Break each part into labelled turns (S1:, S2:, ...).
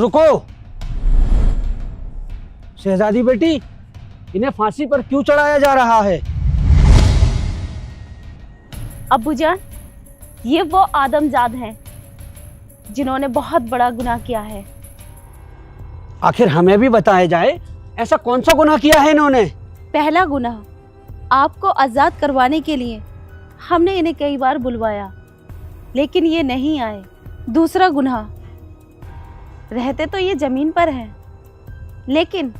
S1: रुको। शहजादी बेटी, इन्हें फांसी पर क्यों चढ़ाया जा रहा है?
S2: अब्बूजान, ये वो आदमजाद हैं जिन्होंने बहुत बड़ा गुनाह किया है।
S1: आखिर हमें भी बताया जाए, ऐसा कौन सा गुनाह किया है इन्होंने?
S2: पहला गुनाह, आपको आज़ाद करवाने के लिए हमने इन्हें कई बार बुलवाया लेकिन ये नहीं आए। दूसरा गुनाह, रहते तो ये ज़मीन पर हैं लेकिन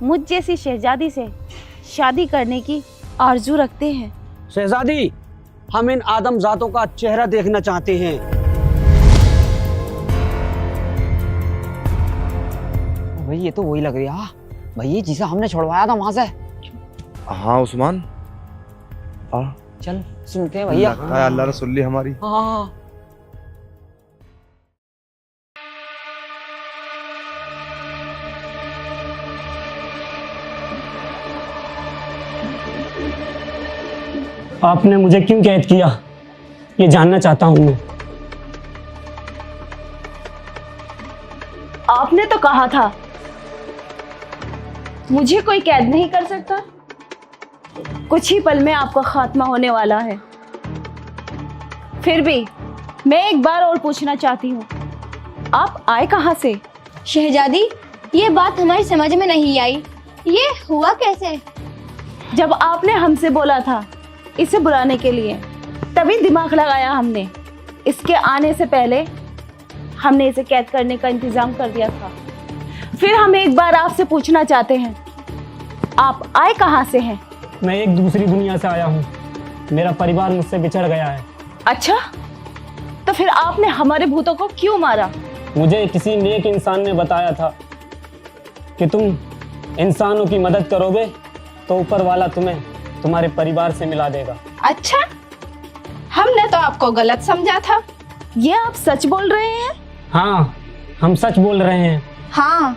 S2: मुझ जैसी शहजादी से शादी करने की आरजू रखते हैं।
S1: शहजादी, हम इन आदमजातों का चेहरा देखना चाहते हैं।
S3: भाई ये तो वही लग रही है भाई, जिसे हमने छुड़वाया था वहां से।
S4: हाँ उस्मान,
S3: चल सुनते हैं भैया।
S4: लगता है अल्लाह ने सुन ली हमारी।
S3: हाँ।
S1: आपने मुझे क्यों कैद किया, ये जानना चाहता हूँ मैं।
S2: आपने तो कहा था मुझे कोई कैद नहीं कर सकता। कुछ ही पल में आपका खात्मा होने वाला है। फिर भी मैं एक बार और पूछना चाहती हूँ, आप आए कहाँ से?
S5: शहजादी, ये बात हमारी समझ में नहीं आई, ये हुआ कैसे?
S2: जब आपने हमसे बोला था इसे बुलाने के लिए, तभी दिमाग लगाया हमने। इसके आने से पहले हमने इसे कैद करने का इंतजाम कर दिया था। फिर हम एक बार आपसे पूछना चाहते हैं, आप आए कहाँ से हैं?
S1: मैं एक दूसरी दुनिया से आया हूँ। मेरा परिवार मुझसे बिछड़ गया है।
S2: अच्छा, तो फिर आपने हमारे भूतों को क्यों मारा?
S1: मुझे किसी नेक इंसान ने बताया था कि तुम इंसानों की मदद करोगे तो ऊपर वाला तुम्हें तुम्हारे परिवार से मिला देगा।
S5: अच्छा, हमने तो आपको गलत समझा था।
S2: ये आप सच बोल रहे हैं?
S1: हाँ, हम सच बोल रहे हैं।
S5: हाँ,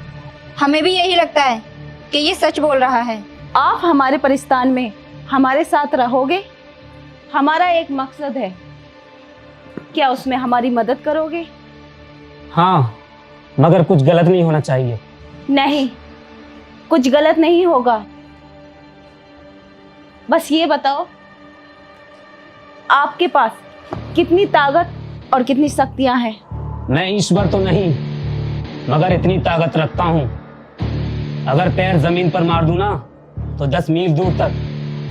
S5: हमें भी यही लगता है कि ये सच बोल रहा है।
S2: आप हमारे परिस्तान में हमारे साथ रहोगे? हमारा एक मकसद है, क्या उसमें हमारी मदद करोगे?
S1: हाँ, मगर कुछ गलत नहीं होना चाहिए।
S2: नहीं, कुछ गलत नहीं होगा। बस ये बताओ, आपके पास कितनी ताकत और कितनी शक्तियां हैं?
S1: मैं ईश्वर तो नहीं, मगर इतनी ताकत रखता हूँ, अगर पैर जमीन पर मार दूं ना तो 10 मील दूर तक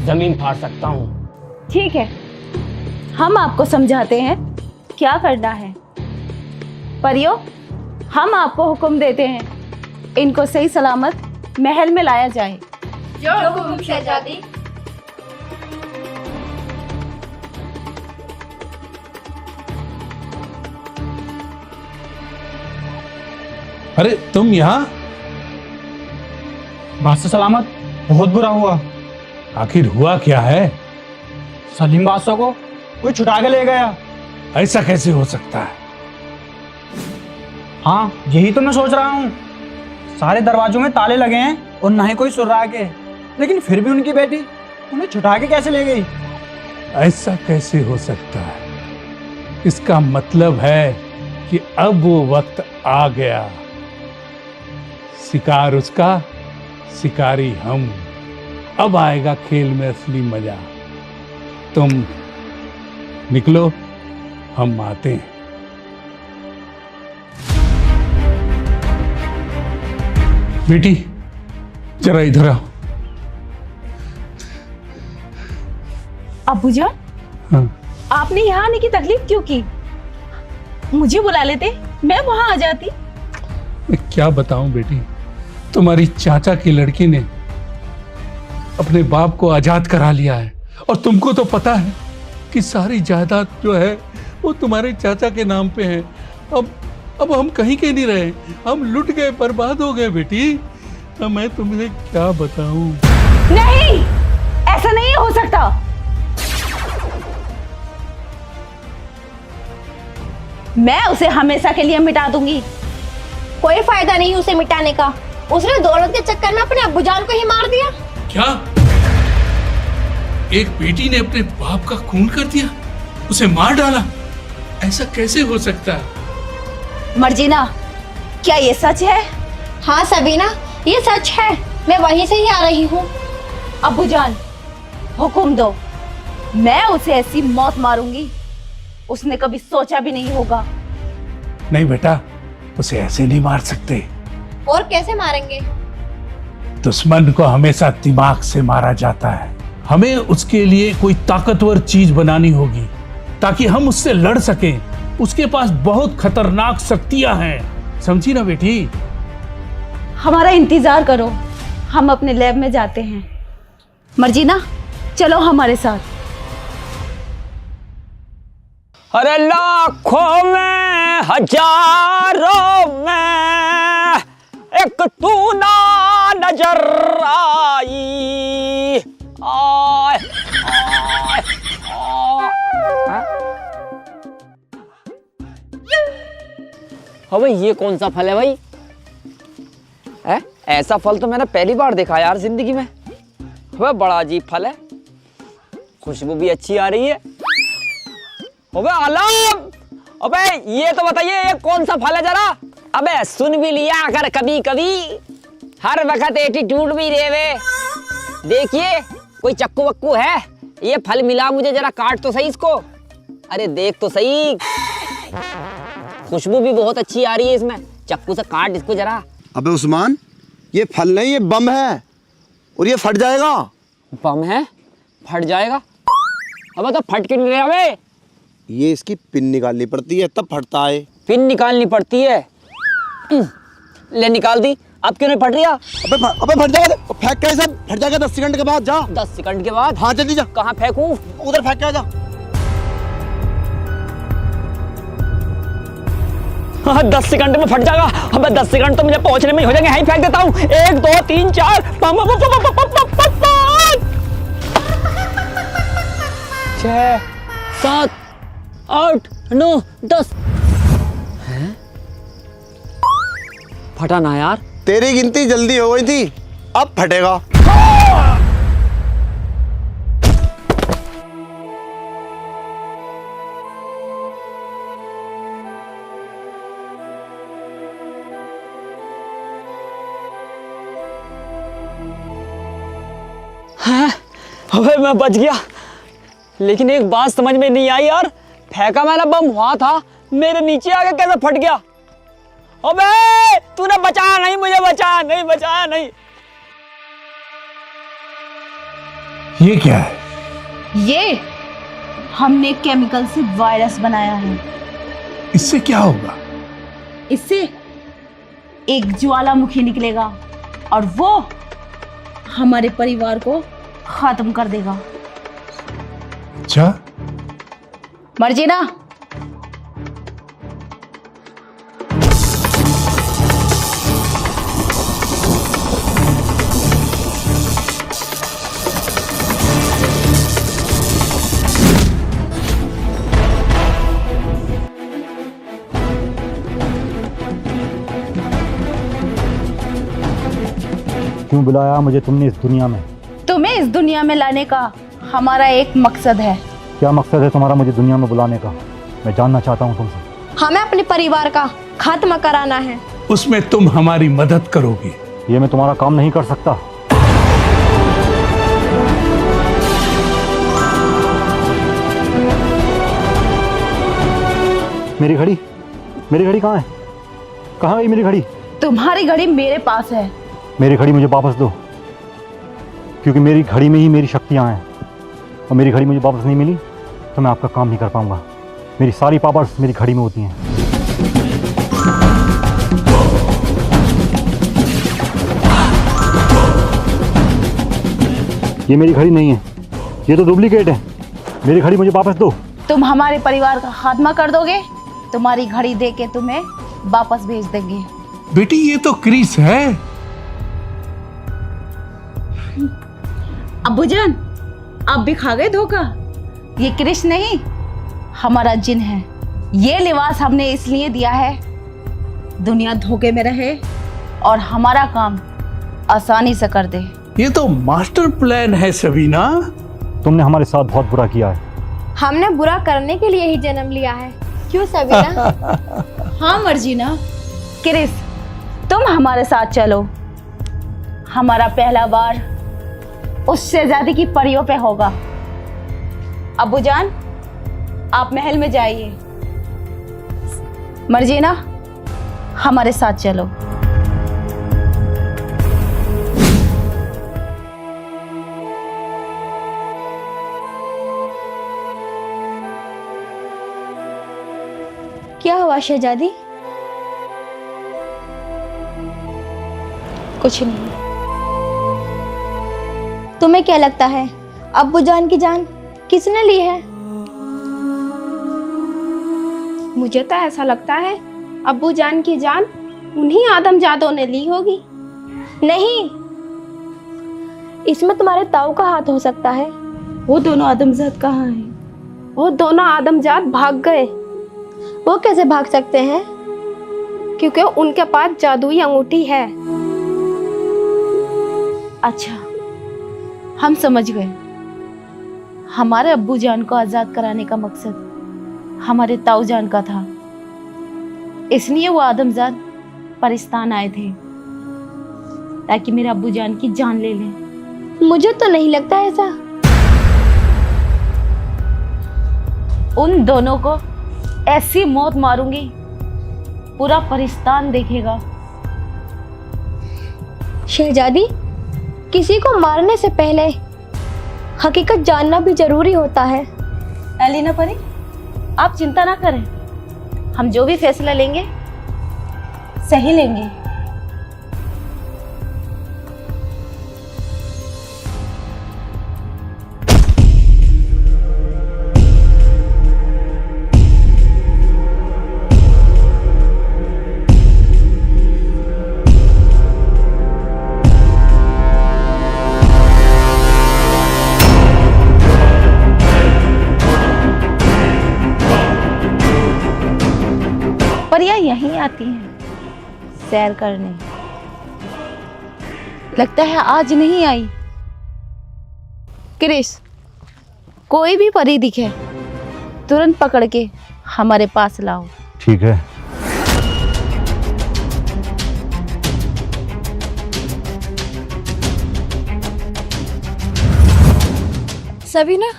S1: जमीन फाड़ सकता हूँ।
S2: ठीक है, हम आपको समझाते हैं क्या करना है। परियों, हम आपको हुक्म देते हैं, इनको सही सलामत महल में लाया जाए।
S5: जो हुक्म शहजादी।
S6: अरे तुम यहाँ?
S7: बादशाह सलामत, बहुत बुरा हुआ।
S6: आखिर हुआ क्या है?
S7: सलीम बादशाह को कोई छुटा के ले गया।
S6: ऐसा कैसे हो सकता है?
S7: हाँ, यही तो मैं सोच रहा हूँ। सारे दरवाजों में ताले लगे हैं और ना ही कोई सुर्रा के, लेकिन फिर भी उनकी बेटी उन्हें छुटा के कैसे ले गई?
S6: ऐसा कैसे हो सकता है? इसका मतलब है कि अब वो वक्त आ गया। शिकार उसका, शिकारी हम। अब आएगा खेल में असली मजा। तुम निकलो, हम आते हैं। बेटी जरा इधर आओ।
S2: अब्बूजान,
S6: हाँ।
S2: आपने यहाँ आने की तकलीफ क्यों की? मुझे बुला लेते, मैं वहां आ जाती।
S6: मैं क्या बताऊं बेटी, तुम्हारी चाचा की लड़की ने अपने बाप को आजाद करा लिया है और तुमको तो पता है कि सारी जायदाद जो है वो तुम्हारे चाचा के नाम पे है। अब हम कहीं के नहीं रहे, हम लुट गए, बर्बाद हो गए बेटी। अब मैं तुम्हें क्या बताऊं?
S2: नहीं, ऐसा नहीं हो सकता। मैं उसे हमेशा के लिए मिटा दूंगी।
S5: कोई फायदा नहीं उसे मिटाने का। उसने दौलत के चक्कर में अपने अब्बूजान को ही मार दिया।
S6: क्या एक बेटी ने अपने बाप का खून कर दिया, उसे मार डाला? ऐसा कैसे हो सकता है?
S2: मर्जीना, क्या ये सच है?
S5: हाँ सबीना, ये सच है। मैं वहीं से ही आ रही हूँ।
S2: अब्बूजान, हुक्म दो, मैं उसे ऐसी मौत मारूंगी उसने कभी सोचा भी नहीं होगा।
S6: नहीं बेटा, उसे ऐसे नहीं मार सकते।
S5: और कैसे मारेंगे?
S6: दुश्मन को हमेशा दिमाग से मारा जाता है। हमें उसके लिए कोई ताकतवर चीज बनानी होगी ताकि हम उससे लड़ सकें। उसके पास बहुत खतरनाक शक्तियां हैं, समझी ना बेटी?
S2: हमारा इंतजार करो, हम अपने लैब में जाते हैं। मर्जीना, चलो हमारे साथ।
S1: अरे लाखों में हजारों में एक तू ना नजर आई। आय, आय, आय।
S3: हाँ भाई, ये कौन सा फल है भाई? ऐसा फल तो मैंने पहली बार देखा यार जिंदगी में। वह बड़ा अजीब फल है, खुशबू भी अच्छी आ रही है।
S1: अबे आलम, अबे ये तो बताइए ये कौन सा फल है जरा?
S3: अबे सुन भी लिया अगर कभी कभी, हर वक्त एटीट्यूड भी रेवे। देखिए कोई चक्कू वक्कू है? ये फल मिला मुझे, जरा काट तो सही इसको। अरे देख तो सही, खुशबू भी बहुत अच्छी आ रही है इसमें। चक्कू से काट इसको जरा।
S4: अबे उस्मान, ये फल नहीं, ये बम है और ये फट जाएगा।
S3: बम है? फट जाएगा? अबे तो फट क्यों नहीं रहा बे?
S4: ये इसकी पिन निकालनी पड़ती है तब फटता है।
S3: पिन निकालनी पड़ती है? ले निकाल दी, अब क्यों नहीं फट रहा?
S4: अबे फट जाएगा, फेंक के सब फट जाएगा 10 सेकंड के बाद। जा
S3: 10 सेकंड के बाद?
S4: हाँ जल्दी जा।
S3: कहाँ फेंकूं?
S4: उधर फेंक के आ जा।
S1: हाँ 10 सेकंड में फट जाएगा। अबे 10 सेकंड तो मुझे पहुंचने में ही हो जाएंगे। यहीं फेंक देता हूँ। 1 2 3 4
S3: छह, 7, 8, 9, 10। फटा ना यार।
S4: तेरी गिनती जल्दी हो गई थी, अब फटेगा।
S1: अबे मैं बच गया, लेकिन एक बात समझ में नहीं आई यार। फेंका मैंने बम हुआ था, मेरे नीचे आके कैसे फट गया? अबे तूने बचाया नहीं मुझे, बचाया नहीं, बचाया नहीं।
S6: ये क्या है?
S2: ये हमने केमिकल से वायरस बनाया है।
S6: इससे क्या होगा?
S2: इससे एक ज्वालामुखी निकलेगा और वो हमारे परिवार को खत्म कर देगा।
S6: अच्छा,
S2: मर्जीना,
S8: क्यों बुलाया मुझे तुमने इस दुनिया में?
S2: तुम्हें इस दुनिया में लाने का हमारा एक मकसद है।
S8: क्या मकसद है तुम्हारा मुझे दुनिया में बुलाने का? मैं जानना चाहता हूँ तुमसे।
S5: हमें अपने परिवार का खात्मा कराना है।
S6: उसमें तुम हमारी मदद करोगी।
S8: ये मैं तुम्हारा काम नहीं कर सकता। मेरी घड़ी, मेरी घड़ी कहाँ है? कहाँ गई मेरी घड़ी?
S2: तुम्हारी घड़ी मेरे पास है।
S8: मेरी घड़ी मुझे वापस दो, क्योंकि मेरी घड़ी में ही मेरी शक्तियाँ हैं, और मेरी घड़ी मुझे वापस नहीं मिली तो मैं आपका काम नहीं कर पाऊंगा। मेरी सारी पावर्स मेरी घड़ी में होती हैं। ये मेरी घड़ी नहीं है, ये तो डुप्लीकेट है। मेरी घड़ी मुझे वापस दो।
S2: तुम हमारे परिवार का खात्मा कर दोगे, तुम्हारी घड़ी देके तुम्हें वापस भेज देंगे।
S6: बेटी ये तो क्रिस है।
S2: अब्बूजान, आप भी खा गए धोखा। ये क्रिश नहीं, हमारा जिन है। ये लिबास हमने इसलिए दिया है दुनिया धोखे में रहे और हमारा काम आसानी से कर दे।
S6: ये तो मास्टर प्लान है सबीना।
S8: तुमने हमारे साथ बहुत बुरा किया है।
S5: हमने बुरा करने के लिए ही जन्म लिया है, क्यों सबीना?
S2: हाँ मर्जीना। क्रिस, तुम हमारे साथ चलो। हमारा पहला बार उस शहजादी की परियों पे होगा। अब्बूजान, आप महल में जाइए। मर्जीना, हमारे साथ चलो।
S5: क्या हुआ शहजादी?
S2: कुछ नहीं।
S5: तुम्हें क्या लगता है अब्बू जान की जान किसने ली है?
S9: मुझे तो ऐसा लगता है अब्बू जान की जान उन्हीं आदमजादों ने ली होगी।
S5: नहीं, इसमें तुम्हारे ताऊ का हाथ हो सकता है।
S2: वो दोनों आदमजाद कहाँ हैं?
S9: वो दोनों आदमजाद भाग गए।
S5: वो कैसे भाग सकते हैं?
S9: क्योंकि उनके पास जादुई अंगूठी है।
S2: अच्छा, हम समझ गए। हमारे अब्बू जान को आजाद कराने का मकसद हमारे ताऊ जान का था, इसलिए वो आदमजाद पाकिस्तान आए थे ताकि मेरे अब्बू जान की जान ले लें।
S5: मुझे तो नहीं लगता ऐसा।
S2: उन दोनों को ऐसी मौत मारूंगी पूरा पाकिस्तान देखेगा।
S5: शहजादी, किसी को मारने से पहले हकीकत जानना भी जरूरी होता है।
S2: एलिना परी, आप चिंता ना करें, हम जो भी फैसला लेंगे सही लेंगे। परियां यहीं आती हैं सैर करने। लगता है आज नहीं आई। क्रिस, कोई भी परी दिखे तुरंत पकड़ के हमारे पास लाओ।
S8: ठीक है।
S5: सबीना,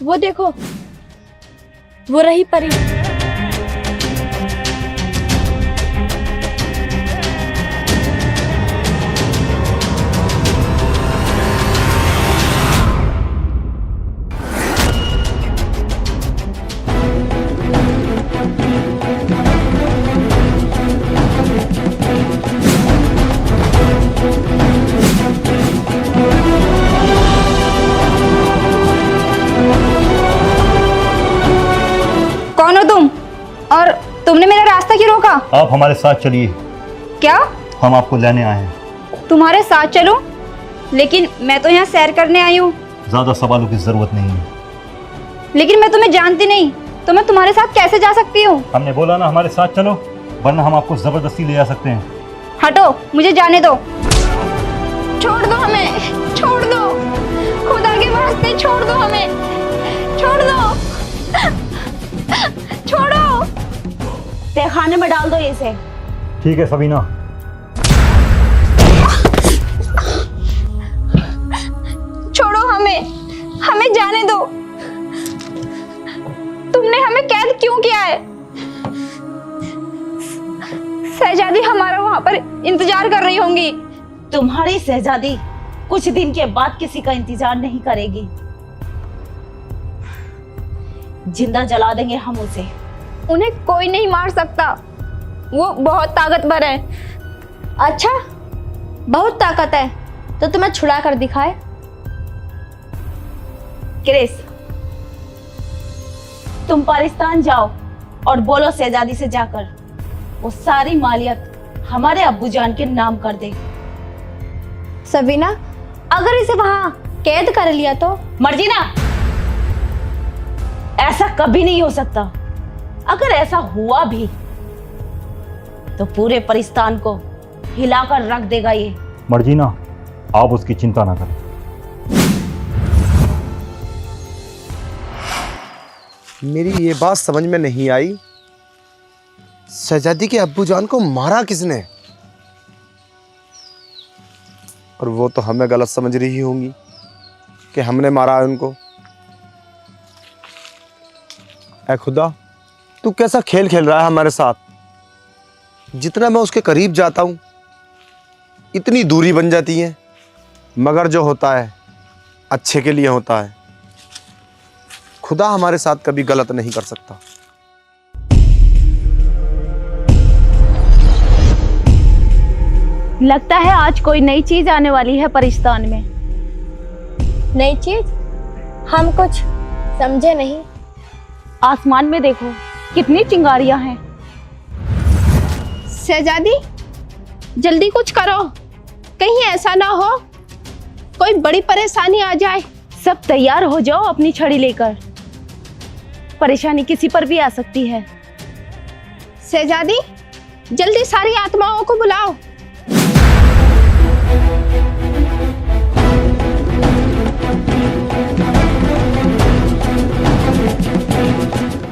S5: वो देखो, वो रही परी।
S9: कौन हो तुम? और तुमने मेरा रास्ता क्यों रोका?
S8: आप हमारे साथ चलिए,
S9: क्या?
S8: हम आपको लेने आए हैं।
S9: तुम्हारे साथ चलूं? लेकिन मैं तो यहाँ सैर करने आई हूँ।
S8: ज्यादा सवालों की जरूरत नहीं है।
S9: लेकिन मैं तुम्हें जानती नहीं, तो मैं तुम्हारे साथ कैसे जा सकती हूँ?
S8: हमने बोला ना हमारे साथ चलो, वरना हम आपको जबरदस्ती ले जा सकते हैं।
S9: हटो, मुझे जाने दो।
S5: छोड़ दो हमें, छोड़ दो, खुदा के वास्ते छोड़ दो हमें, छोड़ दो, छोड़ो।
S2: तहखाने में डाल दो इसे।
S8: ठीक है सबीना।
S9: छोड़ो हमें, हमें जाने दो। तुमने हमें कैद क्यों किया है? शहजादी हमारा वहां पर इंतजार कर रही होंगी।
S2: तुम्हारी शहजादी कुछ दिन के बाद किसी का इंतजार नहीं करेगी। जिंदा जला देंगे हम उसे।
S9: उन्हें कोई नहीं मार सकता, वो बहुत ताकतवर है।
S5: अच्छा, बहुत ताकत है तो तुम्हें छुड़ा कर दिखाए।
S2: क्रिस, तुम पाकिस्तान जाओ और बोलो शहजादी से जाकर वो सारी मालियत हमारे अब्बू जान के नाम कर दे।
S5: सबीना, अगर इसे वहां कैद कर लिया तो?
S2: मर्जीना, ऐसा कभी नहीं हो सकता। अगर ऐसा हुआ भी तो पूरे पाकिस्तान को हिलाकर रख देगा ये।
S8: मर्जीना, आप उसकी चिंता ना करें।
S4: मेरी ये बात समझ में नहीं आई, शहजादी के अब्बू जान को मारा किसने? और वो तो हमें गलत समझ रही होंगी कि हमने मारा है उनको। ऐ खुदा, तू कैसा खेल खेल रहा है हमारे साथ। जितना मैं उसके करीब जाता हूं इतनी दूरी बन जाती है। मगर जो होता है अच्छे के लिए होता है। खुदा हमारे साथ कभी गलत नहीं कर सकता।
S2: लगता है आज कोई नई चीज आने वाली है परिस्तान में।
S5: नई चीज? हम कुछ समझे नहीं।
S2: आसमान में देखो कितनी चिंगारियां हैं।
S9: शहजादी, जल्दी कुछ करो, कहीं ऐसा ना हो कोई बड़ी परेशानी आ जाए।
S2: सब तैयार हो जाओ अपनी छड़ी लेकर, परेशानी किसी पर भी आ सकती है।
S9: शहजादी, जल्दी सारी आत्माओं को बुलाओ।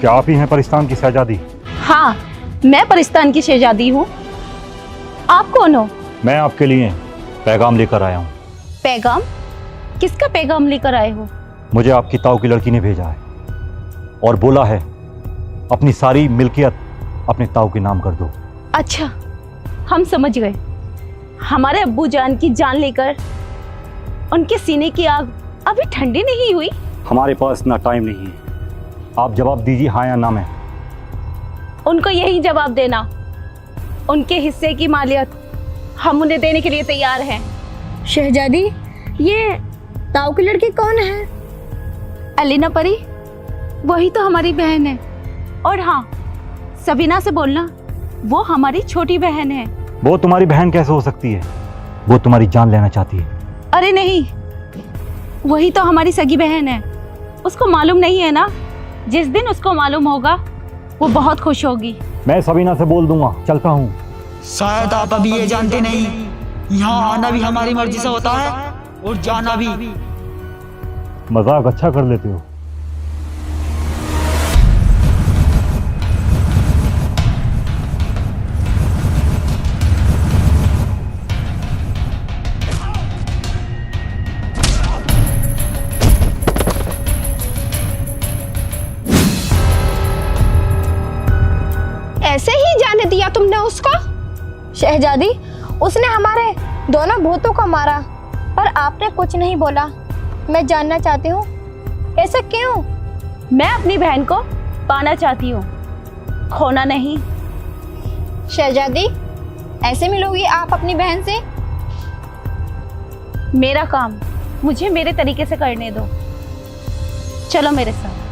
S8: क्या आप ही हैं परिस्तान की शहजादी?
S2: हाँ, मैं परिस्तान की शहजादी हूँ। आप कौन हो?
S8: मैं आपके लिए पैगाम लेकर आया हूँ।
S2: पैगाम? किसका पैगाम लेकर आए हो?
S8: मुझे आपकी ताऊ की लड़की ने भेजा है और बोला है अपनी सारी मिल्कियत अपने ताऊ के नाम कर दो।
S2: अच्छा, हम समझ गए। हमारे अब्बू जान की जान लेकर उनके सीने की आग अभी ठंडी नहीं हुई।
S8: हमारे पास इतना टाइम नहीं है, आप जवाब दीजिए हाँ या ना में।
S2: उनको यही जवाब देना। उनके हिस्से की मालियत हम उन्हें देने के लिए तैयार हैं।
S5: शहजादी, ये ताऊ की लड़की कौन है?
S2: अलीना परी, वही तो हमारी बहन है। और हाँ, सबीना से बोलना, वो हमारी छोटी बहन है।
S8: वो तुम्हारी बहन कैसे हो सकती है? वो तुम्हारी जान लेना चाहती है।
S2: अरे नहीं, वही तो हमारी सगी बहन है। उसको मालूम नहीं है ना? जिस दिन उसको मालूम होगा वो बहुत खुश होगी।
S8: मैं सबीना से बोल दूंगा, चलता हूँ।
S1: शायद आप अभी ये जानते नहीं, यहाँ आना भी हमारी मर्जी से होता है और जाना भी।
S8: मजाक अच्छा कर लेते हो।
S9: ऐसे ही जाने दिया तुमने उसको?
S5: शहजादी, उसने हमारे दोनों भूतों को मारा पर आपने कुछ नहीं बोला। मैं जानना चाहती हूँ ऐसा क्यों?
S2: मैं अपनी बहन को पाना चाहती हूँ, खोना नहीं।
S5: शहजादी, ऐसे मिलोगी आप अपनी बहन से?
S2: मेरा काम मुझे मेरे तरीके से करने दो। चलो मेरे साथ।